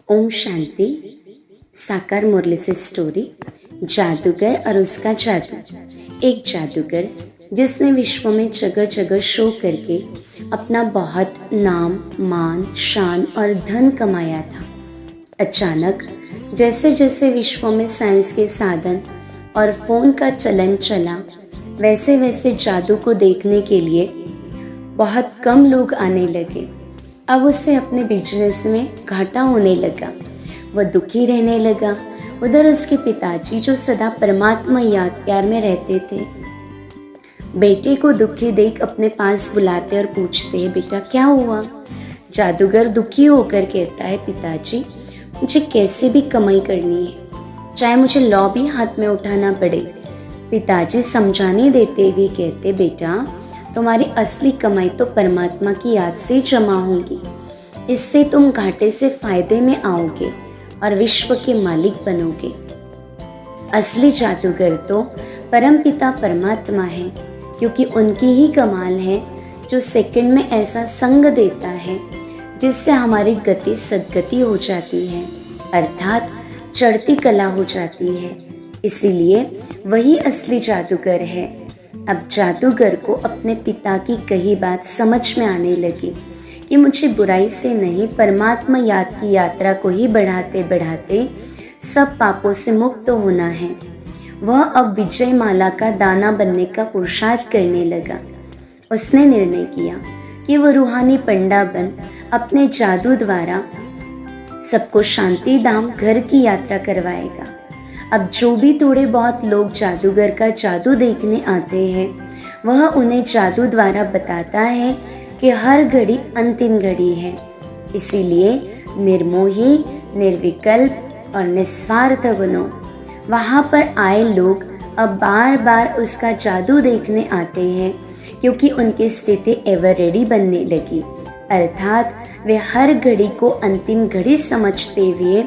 ओम शांति। साकार मुरली से स्टोरी जादूगर और उसका जादू। एक जादूगर जिसने विश्व में जगह जगह शो करके अपना बहुत नाम मान शान और धन कमाया था। अचानक जैसे जैसे विश्व में साइंस के साधन और फोन का चलन चला, वैसे वैसे जादू को देखने के लिए बहुत कम लोग आने लगे। अब उसे अपने बिजनेस में घाटा होने लगा। वह दुखी रहने लगा। उधर उसके पिताजी जो सदा परमात्मा याद प्यार में रहते थे, बेटे को दुखी देख अपने पास बुलाते और पूछते हैं, बेटा क्या हुआ? जादूगर दुखी होकर कहता है, पिताजी मुझे कैसे भी कमाई करनी है, चाहे मुझे लॉ भी हाथ में उठाना पड़े। पिताजी समझाने देते हुए कहते, बेटा तुम्हारी असली कमाई तो परमात्मा की याद से जमा होगी। इससे तुम घाटे से फायदे में आओगे और विश्व के मालिक बनोगे। असली जादूगर तो परमपिता परमात्मा है, क्योंकि उनकी ही कमाल है जो सेकंड में ऐसा संग देता है जिससे हमारी गति सदगति हो जाती है, अर्थात चढ़ती कला हो जाती है। इसीलिए वही असली जादूगर है। अब जादूगर को अपने पिता की कही बात समझ में आने लगी कि मुझे बुराई से नहीं, परमात्मा याद की यात्रा को ही बढ़ाते बढ़ाते सब पापों से मुक्त होना है। वह अब विजय माला का दाना बनने का पुरुषार्थ करने लगा। उसने निर्णय किया कि वह रूहानी पंडा बन अपने जादू द्वारा सबको शांति धाम घर की यात्रा करवाएगा। अब जो भी थोड़े बहुत लोग जादूगर का जादू देखने आते हैं, वह उन्हें जादू द्वारा बताता है कि हर घड़ी अंतिम घड़ी है। इसीलिए निर्मोही, निर्विकल्प और निस्वार्थ बनो। वहाँ पर आए लोग अब बार बार उसका जादू देखने आते हैं, क्योंकि उनकी स्थिति एवर रेडी बनने लगी, अर्थात वे हर घड़ी को अंतिम घड़ी समझते हुए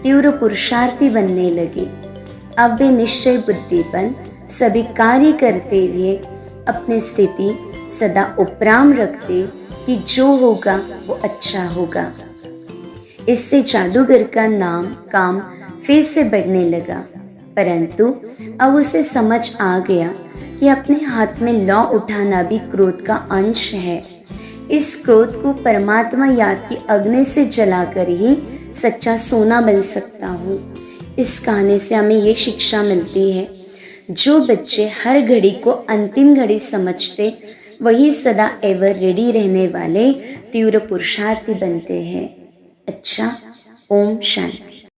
तीव्र पुरुषार्थी बनने लगे। अब वे निश्चय बुद्धिपन सभी कार्य करते हुए अपनी स्थिति सदा उपराम रखते कि जो होगा वो अच्छा होगा। इससे जादूगर का नाम काम फिर से बढ़ने लगा, परंतु अब उसे समझ आ गया कि अपने हाथ में लौ उठाना भी क्रोध का अंश है। इस क्रोध को परमात्मा याद की अग्नि से जलाकर ही सच्चा सोना बन सकता हूँ। इस कहानी से हमें ये शिक्षा मिलती है, जो बच्चे हर घड़ी को अंतिम घड़ी समझते, वही सदा एवर रेडी रहने वाले तीव्र पुरुषार्थी बनते हैं। अच्छा, ओम शांति।